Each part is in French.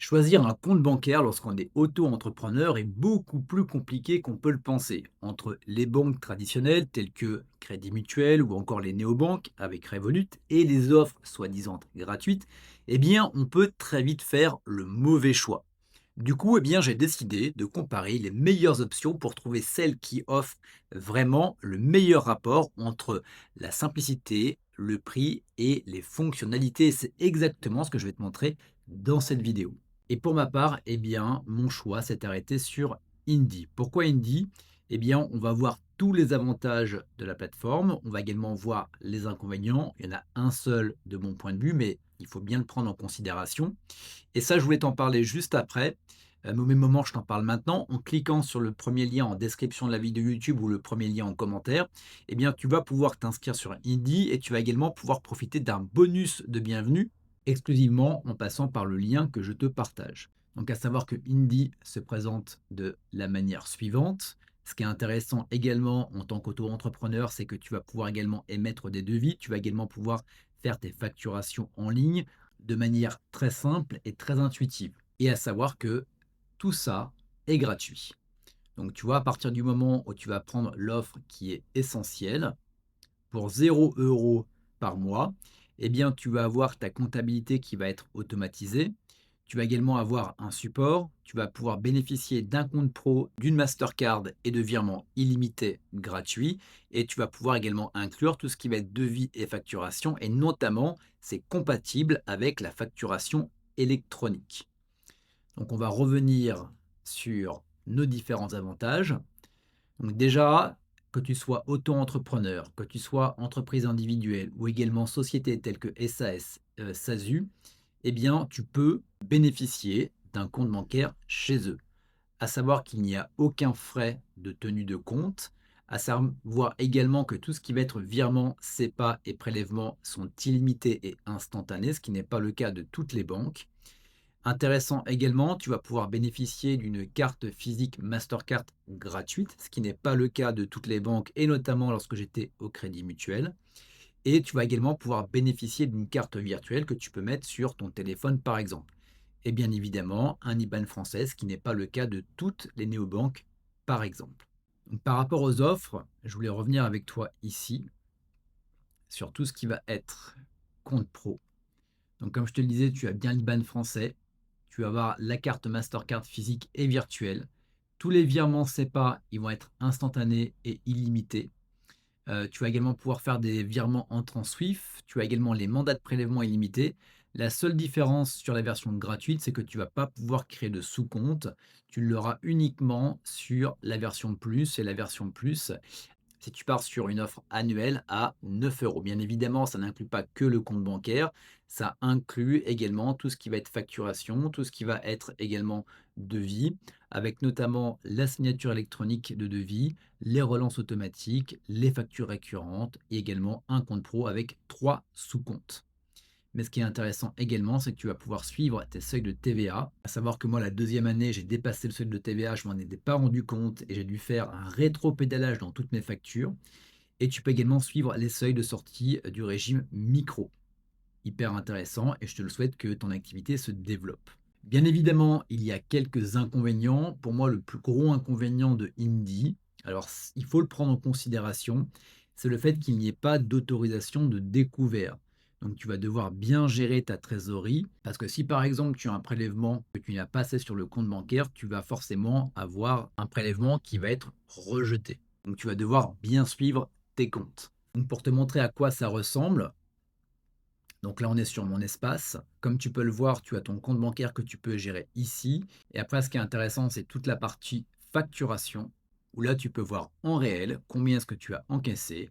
Choisir un compte bancaire lorsqu'on est auto-entrepreneur est beaucoup plus compliqué qu'on peut le penser. Entre les banques traditionnelles telles que Crédit Mutuel ou encore les néobanques avec Revolut et les offres soi-disant gratuites, eh bien on peut très vite faire le mauvais choix. Du coup, j'ai décidé de comparer les meilleures options pour trouver celles qui offrent vraiment le meilleur rapport entre la simplicité, le prix et les fonctionnalités. C'est exactement ce que je vais te montrer dans cette vidéo. Et pour ma part, mon choix s'est arrêté sur Indie. Pourquoi Indie? On va voir tous les avantages de la plateforme. On va également voir les inconvénients. Il y en a un seul de mon point de vue, mais il faut bien le prendre en considération. Et ça, je voulais t'en parler juste après. Mais au même moment, je t'en parle maintenant. En cliquant sur le premier lien en description de la vidéo YouTube ou le premier lien en commentaire, tu vas pouvoir t'inscrire sur Indie et tu vas également pouvoir profiter d'un bonus de bienvenue exclusivement en passant par le lien que je te partage. Donc, à savoir que Indie se présente de la manière suivante. Ce qui est intéressant également en tant qu'auto-entrepreneur, c'est que tu vas pouvoir également émettre des devis. Tu vas également pouvoir faire tes facturations en ligne de manière très simple et très intuitive. Et à savoir que tout ça est gratuit. Donc tu vois, à partir du moment où tu vas prendre l'offre qui est essentielle, pour 0 € par mois, tu vas avoir ta comptabilité qui va être automatisée. Tu vas également avoir un support. Tu vas pouvoir bénéficier d'un compte pro, d'une Mastercard et de virements illimités gratuits. Et tu vas pouvoir également inclure tout ce qui va être devis et facturation. Et notamment, c'est compatible avec la facturation électronique. Donc, on va revenir sur nos différents avantages. Donc déjà, que tu sois auto-entrepreneur, que tu sois entreprise individuelle ou également société telle que SAS, SASU, tu peux bénéficier d'un compte bancaire chez eux. À savoir qu'il n'y a aucun frais de tenue de compte, à savoir également que tout ce qui va être virement, CEPA et prélèvement sont illimités et instantanés, ce qui n'est pas le cas de toutes les banques. Intéressant également, tu vas pouvoir bénéficier d'une carte physique Mastercard gratuite, ce qui n'est pas le cas de toutes les banques et notamment lorsque j'étais au Crédit Mutuel. Et tu vas également pouvoir bénéficier d'une carte virtuelle que tu peux mettre sur ton téléphone par exemple. Et bien évidemment, un IBAN français, ce qui n'est pas le cas de toutes les néobanques par exemple. Donc, par rapport aux offres, je voulais revenir avec toi ici sur tout ce qui va être compte pro. Donc, comme je te le disais, tu as bien l'IBAN français, tu vas avoir la carte Mastercard physique et virtuelle. Tous les virements SEPA, ils vont être instantanés et illimités. Tu vas également pouvoir faire des virements entrants Swift. Tu as également les mandats de prélèvement illimités. La seule différence sur la version gratuite, c'est que tu ne vas pas pouvoir créer de sous-compte. Tu l'auras uniquement sur la version Plus et la version Plus si tu pars sur une offre annuelle à 9 €. Bien évidemment, ça n'inclut pas que le compte bancaire, ça inclut également tout ce qui va être facturation, tout ce qui va être également devis, avec notamment la signature électronique de devis, les relances automatiques, les factures récurrentes et également un compte pro avec 3 sous-comptes. Mais ce qui est intéressant également, c'est que tu vas pouvoir suivre tes seuils de TVA. À savoir que moi, la deuxième année, j'ai dépassé le seuil de TVA, je m'en étais pas rendu compte et j'ai dû faire un rétro-pédalage dans toutes mes factures. Et tu peux également suivre les seuils de sortie du régime micro. Hyper intéressant et je te le souhaite que ton activité se développe. Bien évidemment, il y a quelques inconvénients. Pour moi, le plus gros inconvénient de Indie, alors il faut le prendre en considération, c'est le fait qu'il n'y ait pas d'autorisation de découvert. Donc tu vas devoir bien gérer ta trésorerie parce que si par exemple tu as un prélèvement que tu n'as pas assez sur le compte bancaire, tu vas forcément avoir un prélèvement qui va être rejeté. Donc tu vas devoir bien suivre tes comptes. Donc pour te montrer à quoi ça ressemble, donc là, on est sur mon espace. Comme tu peux le voir, tu as ton compte bancaire que tu peux gérer ici. Et après, ce qui est intéressant, c'est toute la partie facturation, où là, tu peux voir en réel combien est-ce que tu as encaissé,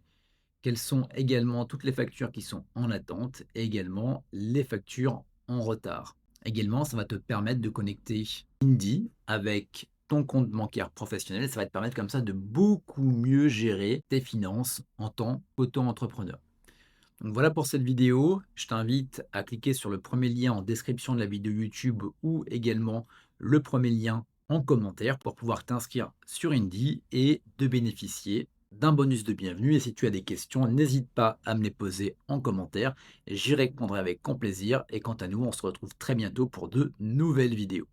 quelles sont également toutes les factures qui sont en attente et également les factures en retard. Également, ça va te permettre de connecter Indie avec ton compte bancaire professionnel. Ça va te permettre comme ça de beaucoup mieux gérer tes finances en tant qu'auto-entrepreneur. Donc voilà pour cette vidéo. Je t'invite à cliquer sur le premier lien en description de la vidéo YouTube ou également le premier lien en commentaire pour pouvoir t'inscrire sur Indie et de bénéficier d'un bonus de bienvenue. Et si tu as des questions, n'hésite pas à me les poser en commentaire. J'y répondrai avec grand plaisir. Et quant à nous, on se retrouve très bientôt pour de nouvelles vidéos.